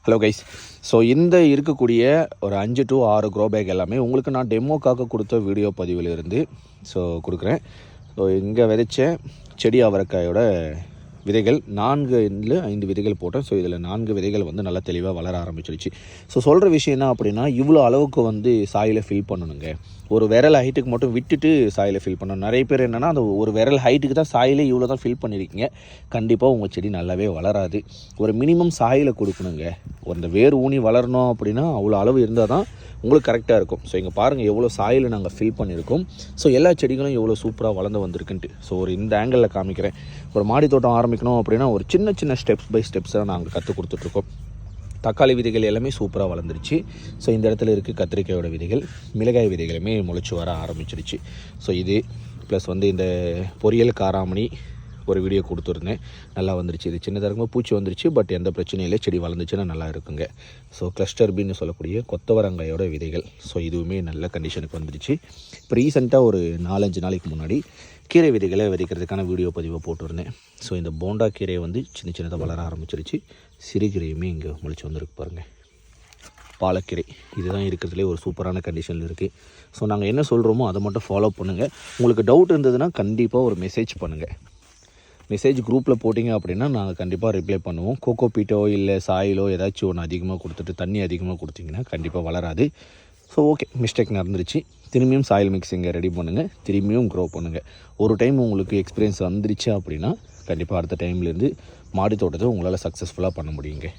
Hello guys. So இந்த இருக்கக்கூடிய ஒரு 5 to 6 க்ரோ பேக் எல்லாமே உங்களுக்கு நான் டெமோக்காக கொடுத்த வீடியோ பதிவில் இருந்து கொடுக்குறேன். ஸோ இங்கே விதைச்ச செடி அவரைக்காயோட விதைகள் 4 இல்லை 5 விதைகள் போட்டேன். ஸோ இதில் 4 விதைகள் நல்லா தெளிவாக வளர ஆரம்பிச்சிருச்சு. ஸோ சொல்கிற விஷயம் என்ன அப்படின்னா, இவ்வளோ அளவுக்கு சாயிலை ஃபில் பண்ணணுங்க. ஒரு விரல் ஹைட்டுக்கு மட்டும் விட்டுட்டு சாயிலை ஃபில் பண்ணணும். நிறைய பேர் என்னென்னா அந்த ஒரு விரல் ஹைட்டுக்கு தான் சாயிலே இவ்வளோ தான் ஃபில் பண்ணியிருக்கீங்க. கண்டிப்பாக உங்கள் செடி நல்லாவே வளராது. ஒரு மினிமம் சாயிலை கொடுக்கணுங்க. அந்த வேர் ஊனி வளரணும் அப்படின்னா அவ்வளோ அளவு இருந்தால் தான் உங்களுக்கு கரெக்டாக இருக்கும். ஸோ இங்கே பாருங்கள் எவ்வளோ சாயிலை நாங்கள் ஃபில் பண்ணியிருக்கோம். ஸோ எல்லா செடிகளும் எவ்வளோ சூப்பராக வளர்ந்து வந்திருக்குன்ட்டு. ஸோ ஒரு இந்த ஆங்கிளில் காமிக்கிறேன். ஒரு மாடி தோட்டம் ஆரம்பிக்கணும் அப்படின்னா ஒரு சின்ன ஸ்டெப்ஸ் பை ஸ்டெப்ஸாக நாங்கள் கற்றுக் கொடுத்துட்ருக்கோம். தக்காளி விதைகள் எல்லாமே சூப்பராக வளர்ந்துருச்சு. ஸோ இந்த இடத்துல இருக்குது கத்திரிக்காயோட விதைகள், மிளகாய் விதைகளுமே முளைச்சி வர ஆரம்பிச்சிருச்சு. ஸோ இது ப்ளஸ் இந்த பொரியல் காராமணி ஒரு வீடியோ கொடுத்துருந்தேன், நல்லா வந்துருச்சு. இது சின்னதாக இருக்கும்போது பூச்சி வந்துருச்சு, பட் எந்த பிரச்சனையும் இல்லை, செடி வளர்ந்துச்சுன்னா நல்லா இருக்குங்க. ஸோ கிளஸ்டர் பீன்னு சொல்லக்கூடிய கொத்தவரங்காயோட விதைகள், ஸோ இதுவுமே நல்ல கண்டிஷனுக்கு வந்துருச்சு. இப்போ ரீசெண்டாக ஒரு 4-5 நாளைக்கு முன்னாடி கீரை விதைகளை விதைக்கிறதுக்கான வீடியோ பதிவை போட்டிருந்தேன். ஸோ இந்த போண்டா கீரையை சின்னதாக வளர ஆரம்பிச்சிருச்சு. சிறுகீரையுமே இங்கே முளைச்சி வந்திருக்கு பாருங்கள். பாலக்கீரை இதுதான் இருக்கிறதுலே ஒரு சூப்பரான கண்டிஷனில் இருக்குது. ஸோ நாங்கள் என்ன சொல்கிறோமோ அதை மட்டும் ஃபாலோ பண்ணுங்கள். உங்களுக்கு டவுட் இருந்ததுன்னா கண்டிப்பாக ஒரு மெசேஜ் பண்ணுங்கள். மெசேஜ் குரூப்பில் போட்டிங்க அப்படின்னா நாங்கள் கண்டிப்பாக ரிப்ளை பண்ணுவோம். கோகோ பீட்டோ இல்லை சாயிலோ ஏதாச்சும் ஒன்று அதிகமாக கொடுத்துட்டு தண்ணி அதிகமாக கொடுத்திங்கன்னா கண்டிப்பாக வளராது. ஸோ ஓகே, மிஸ்டேக் நடந்துருச்சு. திரும்பியும் சாயில் மிக்ஸிங்கை ரெடி பண்ணுங்கள், திரும்பியும் க்ரோ பண்ணுங்கள். ஒரு டைம் உங்களுக்கு எக்ஸ்பீரியன்ஸ் வந்துருச்சு அப்படின்னா கண்டிப்பாக அடுத்த டைம்லேருந்து மாடி தோட்டத்தை உங்களால் சக்ஸஸ்ஃபுல்லாக பண்ண முடியுங்க.